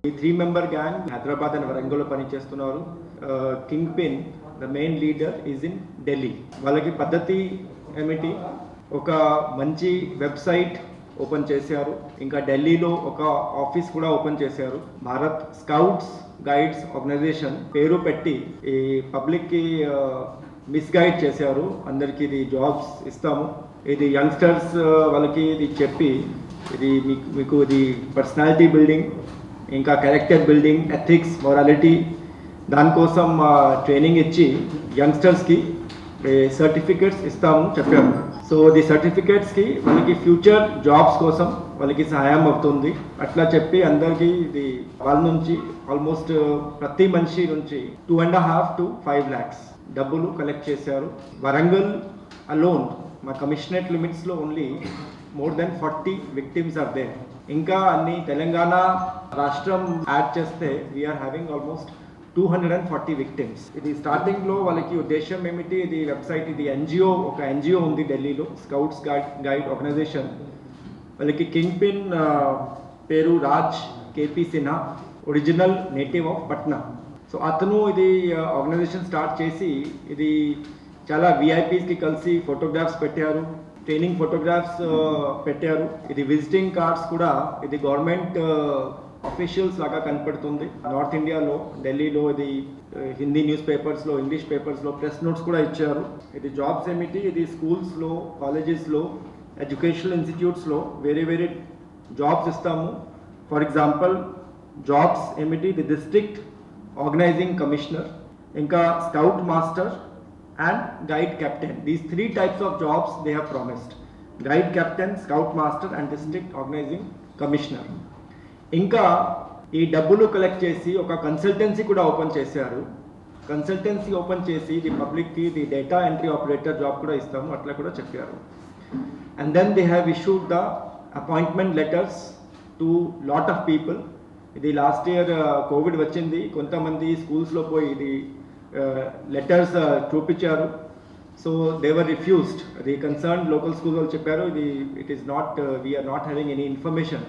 ఈ 3-member gang Hyderabad and వరంగల్లో పనిచేస్తున్నారు. King pin the main leader is in Delhi. వాళ్ళకి పద్ధతి ఏమిటి, ఒక మంచి వెబ్సైట్ ఓపెన్ చేశారు, ఇంకా ఢిల్లీలో ఒక ఆఫీస్ కూడా ఓపెన్ చేశారు. భారత్ స్కౌట్స్ గైడ్స్ ఆర్గనైజేషన్ పేరు పెట్టి ఈ పబ్లిక్కి మిస్గైడ్ చేశారు. అందరికీ ఇది జాబ్స్ ఇస్తాము, ఇది యంగ్స్టర్స్ వాళ్ళకి ఇది చెప్పి ఇది మీకు ఇది పర్సనాలిటీ బిల్డింగ్, ఇంకా క్యారెక్టర్ బిల్డింగ్, ఎథిక్స్, మొరాలిటీ దానికోసం ట్రైనింగ్ ఇచ్చి యంగ్స్టర్స్కి సర్టిఫికెట్స్ ఇస్తాము చెప్పాము. సో ది సర్టిఫికెట్స్కి వాళ్ళకి ఫ్యూచర్ జాబ్స్ కోసం వాళ్ళకి సహాయం అవుతుంది. అట్లా చెప్పి అందరికీ ఇది వాళ్ళ నుంచి ఆల్మోస్ట్ ప్రతి మనిషి నుంచి 2.5 to 5 lakhs డబ్బులు కలెక్ట్ చేశారు. వరంగల్ అలోన్ మా కమిషనరేట్ లిమిట్స్లో only more than 40 victims are there. ఇంకా అన్ని తెలంగాణ రాష్ట్రం యాడ్ చేస్తే వీఆర్ హ్యావింగ్ ఆల్మోస్ట్ 240 victims. ఇది స్టార్టింగ్లో వాళ్ళకి ఉద్దేశం ఏమిటి, ఇది వెబ్సైట్, ఇది ఎన్జిఓ, ఒక ఎన్జిఓ ఉంది ఢిల్లీలో, స్కౌట్స్ గైడ్ ఆర్గనైజేషన్. వాళ్ళకి కింగ్ పిన్ పేరు Raj KP Sinha, original native of Patna. So అతను ఇది ఆర్గనైజేషన్ స్టార్ట్ చేసి ఇది చాలా విఐపీస్కి కలిసి ఫోటోగ్రాఫ్స్ పెట్టారు, ట్రైనింగ్ ఫోటోగ్రాఫ్స్ పెట్టారు. ఇది విజిటింగ్ కార్డ్స్ కూడా ఇది గవర్నమెంట్ అఫీషియల్స్ లాగా కనపడుతుంది. నార్త్ ఇండియాలో ఢిల్లీలో ఇది హిందీ న్యూస్ పేపర్స్లో, ఇంగ్లీష్ పేపర్స్లో ప్రెస్ నోట్స్ కూడా ఇచ్చారు. ఇది జాబ్స్ ఏమిటి, ఇది స్కూల్స్లో, కాలేజెస్లో, ఎడ్యుకేషనల్ ఇన్స్టిట్యూట్స్లో వేరే వేరే జాబ్స్ ఇస్తాము. ఫర్ ఎగ్జాంపుల్ జాబ్స్ ఏమిటి, ది డిస్ట్రిక్ట్ ఆర్గనైజింగ్ కమిషనర్, ఇంకా scout master and guide captain. These 3 types of jobs they have promised: guide captain, scout master and district organizing commissioner. ఇంకా ఈ డబ్బులు కలెక్ట్ చేసి ఒక కన్సల్టెన్సీ కూడా ఓపెన్ చేశారు. కన్సల్టెన్సీ ఓపెన్ చేసి ది పబ్లిక్కి the data entry operator job కూడా ఇస్తాము అట్లా కూడా చెప్పారు. And then they have issued the appointment letters to lot of people. ఇది లాస్ట్ ఇయర్ కోవిడ్ వచ్చింది, కొంతమంది స్కూల్స్లో పోయి ఇది లెటర్స్ చూపించారు. So they were refused. The concern local school వాళ్ళు చెప్పారు ఇది it is not, we are not having any information.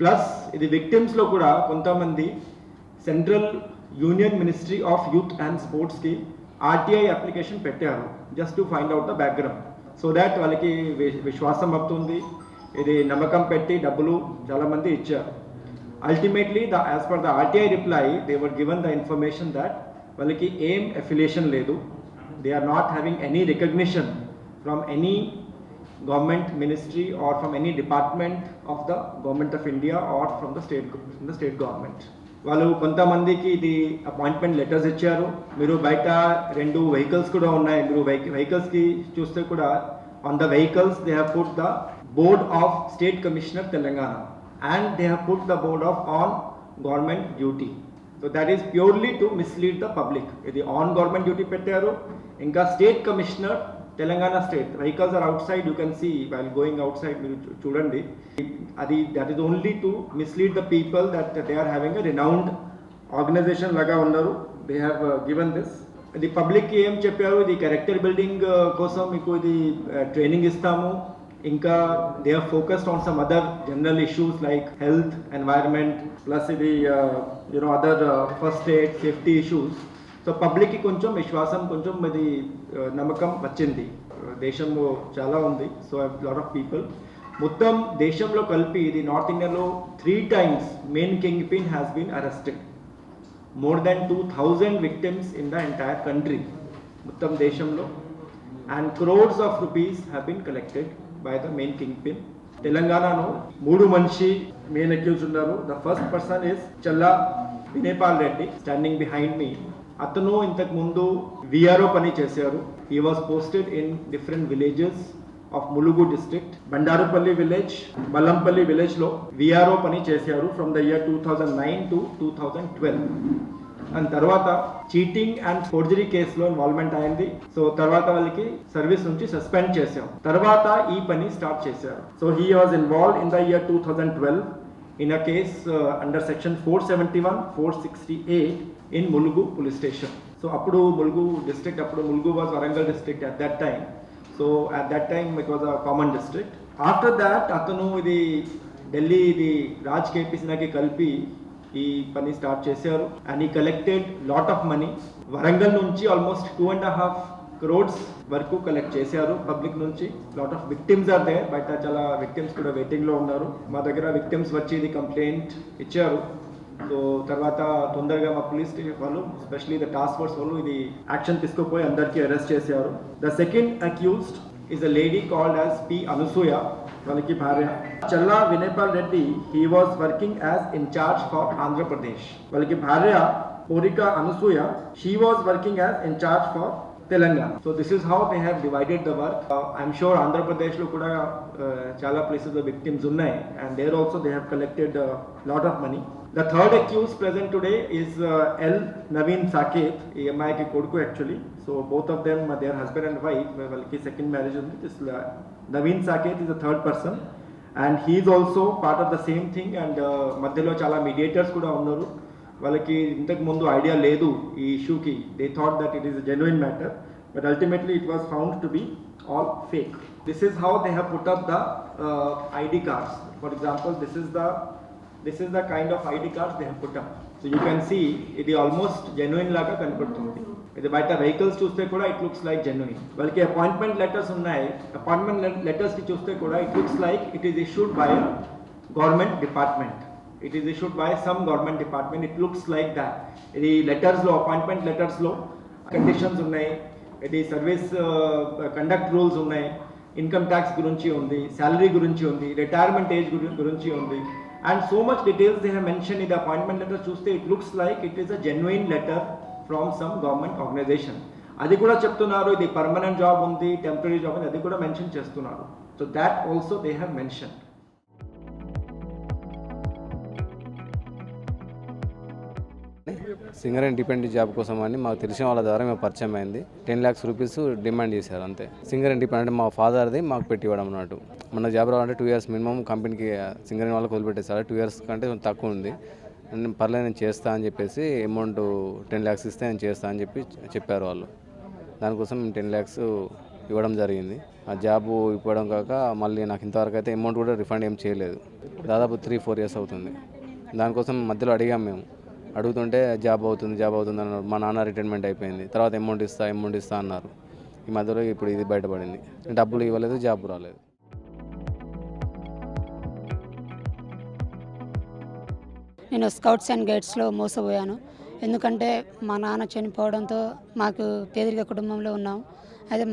Plus ఇది విక్టిమ్స్లో కూడా కొంతమంది central union ministry of youth and స్పోర్ట్స్కి ఆర్టీఐ అప్లికేషన్ పెట్టారు just to find out the background, so that వాళ్ళకి విశ్వాసం అవుతుంది. ఇది నమ్మకం పెట్టి డబ్బులు చాలామంది ఇచ్చారు. Ultimately as per the RTI reply they were given the information that వాళ్ళకి ఏం అఫిలియేషన్ లేదు, they are not having any recognition from any government ministry or from any department of the government of India or from the state government. వాళ్ళు కొంతమందికి ఇది appointment letters ఇచ్చారు. మీరు బయట 2 vehicles కూడా ఉన్నాయి, మీరు వెహికల్స్కి చూస్తే కూడా on the vehicles they have put the board of state commissioner Telangana and they have put the board of on government duty. So that is purely to mislead the public. ఇది ఆన్ గవర్నమెంట్ డ్యూటీ పెట్టారు. ఇంకా state commissioner Telangana state, vehicles are outside, you can see while going outside, మీరు చూడండి. అది that is only to mislead the people that they are having a renowned organisation లాగా ఉన్నారు. They have given this. ఇది పబ్లిక్కి ఏం చెప్పారు, ఇది క్యారెక్టర్ బిల్డింగ్ కోసం మీకు ఇది ట్రైనింగ్ ఇస్తాము. ఇంకా they are focused on some other general issues like health, environment, plus ఇది other first aid, safety issues. So పబ్లిక్కి కొంచెం విశ్వాసం, కొంచెం ఇది నమ్మకం వచ్చింది. దేశంలో చాలా ఉంది, సో లాట్ ఆఫ్ పీపుల్ మొత్తం దేశంలో కలిపి ఇది నార్త్ ఇండియాలో 3 times main kingpin has been arrested. More than 2,000 victims in the entire country, మొత్తం దేశంలో. And crores of rupees have been collected by the main kingpin. తెలంగాణలో 3 మనిషి main accuse ఉన్నారు. The first person is Challa Vinayapal Reddy, standing behind me. అతను ఇంతకు ముందు VRO పని చేశారు. He was posted in different villages of Mulugu district. Bandarupalli village, Mallampalli విలేజ్లో VRO పని చేశారు from the year 2009 to 2012. And తర్వాత చీటింగ్ అండ్ ఫోర్జరీ కేసులో ఇన్వాల్వ్మెంట్ అయింది. సో తర్వాత వాళ్ళకి సర్వీస్ నుంచి సస్పెండ్ చేశాం. తర్వాత ఈ పని స్టార్ట్ చేశారు. So he was involved in the year 2012 in a case under section 471, 468 in Mulugu police station. So appudu Mulugu district, appudu Mulugu was Warangal district at that time. So at that time it was a common district. After that atanu idi Delhi idi Raj KP Sinha ki kalpi ఈ పని start చేశారు and ఈ collected lot of money. Warangal నుంచి almost 2.5 crores వరకు collect చేశారు public నుంచి. Lot of victims are there, బయట చాలా విక్టిమ్స్ కూడా వెయిటింగ్లో ఉన్నారు. మా దగ్గర విక్టిమ్స్ వచ్చి ఇది కంప్లైంట్ ఇచ్చారు. సో తర్వాత తొందరగా మా పోలీస్ వాళ్ళు స్పెషలీ ద టాస్క్ ఫోర్స్ వాళ్ళు ఇది యాక్షన్ తీసుకుపోయి అందరికీ అరెస్ట్ చేశారు. The second accused is a lady called as P. Anusuya, వాళ్ళకి భార్య. చల్లా Vinayapal Reddy, he was working as in charge for Andhra Pradesh. వాళ్ళకి భార్య Porika Anasuya, she was working as in charge for Telangana. So this is how they have divided the work. I'm sure Andhra Pradesh lo kuda chala places the victims unnai, and there also they have collected a lot of money. The third accused present today is L. Naveen Saket, EMI ke koduku actually. So both of them, their husband and wife, valki second marriage undi. This Naveen Saket is the third person, and he is also part of the same thing. And madhyalo chala mediators kuda unnaru. వాళ్ళకి ఇంతకు ముందు idea లేదు ఈ ఇష్యూకి. They thought that it is a genuine matter, but ultimately it was found to be all fake. This is how they have put up the ID cards. For example this is the kind of ID cards they have put up. So you can see ఇది almost genuine లాగా కనపడుతుంది. ఇది బయట vehicles చూస్తే కూడా it looks like genuine. వాళ్ళకి appointment letters ఉన్నాయి. Appointment లెటర్స్కి చూస్తే కూడా it looks like it is issued by government department. It is issued by some government department. It looks like that. The letters lo, appointment letters lo conditions unnai, the service conduct rules unnai, income tax gurunchi undi, salary gurunchi undi, retirement age gurunchi undi, and so much details they have mentioned in the appointment letter. Chuste it looks like it is a genuine letter from some government organization. Adi kuda cheptunnaru idi permanent job undi, temporary job undi, adi kuda mention chestunnaru. So that also they have mentioned. Singer independent job కోసం అని మాకు తెలిసిన వాళ్ళ ద్వారా మేము పరిచయం అయింది. 10 lakhs rupees demand చేశారు అంతే. సింగర్ ఇండిపెండెంట్ మా ఫాదర్ది మాకు పెట్టి ఇవ్వడం అన్నట్టు. మన జాబ్ రావాలంటే 2 years మినిమం కంపెనీకి సింగర్ వాళ్ళకి వదిలిపెట్టేసారు. 2 years కంటే తక్కువ ఉంది. పర్లేదు నేను చేస్తా అని చెప్పేసి అమౌంట్ 10 lakhs ఇస్తే నేను చేస్తా అని చెప్పారు వాళ్ళు. దానికోసం 10 lakhs ఇవ్వడం జరిగింది. ఆ జాబు ఇవ్వడం కాక మళ్ళీ నాకు ఇంతవరకు అయితే అమౌంట్ కూడా రిఫండ్ ఏం చేయలేదు. దాదాపు 3-4 years అవుతుంది. దానికోసం మధ్యలో అడిగాం మేము. అడుగుతుంటే జాబ్ అవుతుంది అన్నారు. మా నాన్న రిటైర్మెంట్ అయిపోయింది. తర్వాత అమౌంట్ ఇస్తా అన్నారు. ఈ మధ్యలో ఇప్పుడు ఇది బయటపడింది. డబ్బులు ఇవ్వలేదు, జాబ్ రాలేదు. నేను స్కౌట్స్ అండ్ గైడ్స్లో మోసపోయాను. ఎందుకంటే మా నాన్న చనిపోవడంతో మాకు పేదరిక కుటుంబంలో ఉన్నాం. అయితే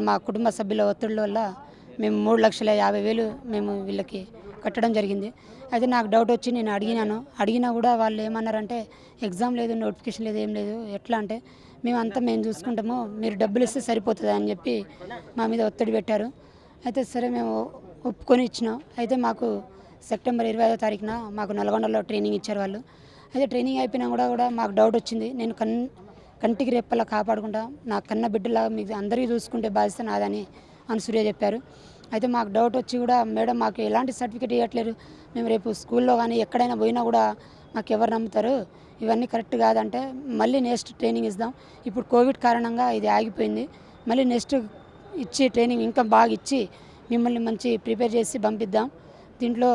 మా కుటుంబ సభ్యుల ఒత్తిడి వల్ల మేము 3,50,000 మేము వీళ్ళకి కట్టడం జరిగింది. అయితే నాకు డౌట్ వచ్చి నేను అడిగినా కూడా వాళ్ళు ఏమన్నారంటే ఎగ్జామ్ లేదు, నోటిఫికేషన్ లేదు, ఏం లేదు. ఎట్లా అంటే మేము చూసుకుంటాము, మీరు డబ్బులు ఇస్తే సరిపోతుంది అని చెప్పి మా మీద ఒత్తిడి పెట్టారు. అయితే సరే మేము ఒప్పుకొని ఇచ్చినాం. అయితే మాకు సెప్టెంబర్ 25వ తారీఖున మాకు నల్గొండలో ట్రైనింగ్ ఇచ్చారు వాళ్ళు. అయితే ట్రైనింగ్ అయిపోయినా కూడా మాకు డౌట్ వచ్చింది. నేను కంటికి రెప్పలా కాపాడుకుంటా, నా కన్న బిడ్డలా మీకు అందరికీ చూసుకుంటే బాధ్యత నాదని అనసూయ చెప్పారు. అయితే మాకు డౌట్ వచ్చి కూడా మేడం మాకు ఎలాంటి సర్టిఫికేట్ ఇవ్వట్లేరు, మేము రేపు స్కూల్లో కానీ ఎక్కడైనా పోయినా కూడా మాకు ఎవరు నమ్ముతారు, ఇవన్నీ కరెక్ట్ కాదంటే మళ్ళీ నెక్స్ట్ ట్రైనింగ్ ఇద్దాం. ఇప్పుడు కోవిడ్ కారణంగా ఇది ఆగిపోయింది. మళ్ళీ నెక్స్ట్ ఇచ్చి ట్రైనింగ్ ఇంకా బాగా ఇచ్చి మిమ్మల్ని మంచి ప్రిపేర్ చేసి పంపిద్దాం. దీంట్లో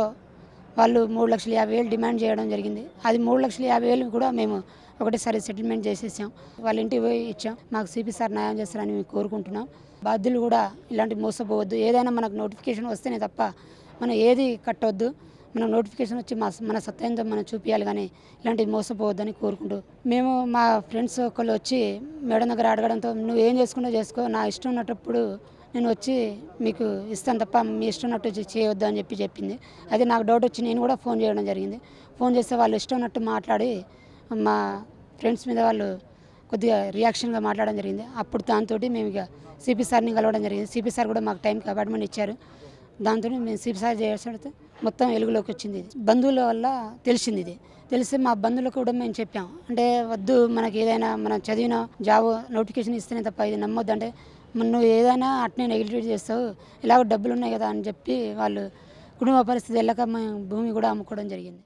వాళ్ళు 3,50,000 డిమాండ్ చేయడం జరిగింది. అది 3,50,000 కూడా మేము ఒకటేసారి సెటిల్మెంట్ చేసేసాం. వాళ్ళ ఇంటికి పోయి ఇచ్చాం. మాకు సిపి సార్ న్యాయం చేస్తారని మేము కోరుకుంటున్నాం. బాధ్యులు కూడా ఇలాంటి మోసపోవద్దు. ఏదైనా మనకు నోటిఫికేషన్ వస్తేనే తప్ప మనం ఏది కట్టవద్దు. మనకు నోటిఫికేషన్ వచ్చి మన సత్యంతో మనం చూపించాలి, కానీ ఇలాంటివి మోసపోవద్దని కోరుకుంటూ మేము మా ఫ్రెండ్స్ ఒకళ్ళు వచ్చి మేడం దగ్గర అడగడంతో నువ్వు ఏం చేసుకుంటో చేసుకో, నా ఇష్టం ఉన్నప్పుడు నేను వచ్చి మీకు ఇస్తాను తప్ప మీ ఇష్టం ఉన్నట్టు చేయొద్దు అని చెప్పింది. అయితే నాకు డౌట్ వచ్చి నేను కూడా ఫోన్ చేయడం జరిగింది. ఫోన్ చేస్తే వాళ్ళు ఇష్టం ఉన్నట్టు మాట్లాడి మా ఫ్రెండ్స్ మీద వాళ్ళు కొద్దిగా రియాక్షన్గా మాట్లాడడం జరిగింది. అప్పుడు దాంతో మేము ఇక సిపి సార్ని కలవడం జరిగింది. సిపి సార్ కూడా మాకు టైంకి అపాయింట్మెంట్ ఇచ్చారు. దాంతో మేము సిపి సార్ చేస్తే మొత్తం వెలుగులోకి వచ్చింది. బന്ധువుల వల్ల తెలిసింది. ఇది తెలిసి మా బంధువులకు కూడా మేము చెప్పాం. అంటే వద్దు, మనకి ఏదైనా మనం చదివిన జాబ్ నోటిఫికేషన్ ఇస్తేనే తప్ప ఇది నమ్మొద్దు, అంటే నువ్వు ఏదైనా అట్నే నెగిటివ్ చేస్తావు, ఇలాగ డబ్బులు ఉన్నాయి కదా అని చెప్పి వాళ్ళు కుటుంబ పరిస్థితి వెళ్ళక మేము భూమి కూడా అమ్ముకోవడం జరిగింది.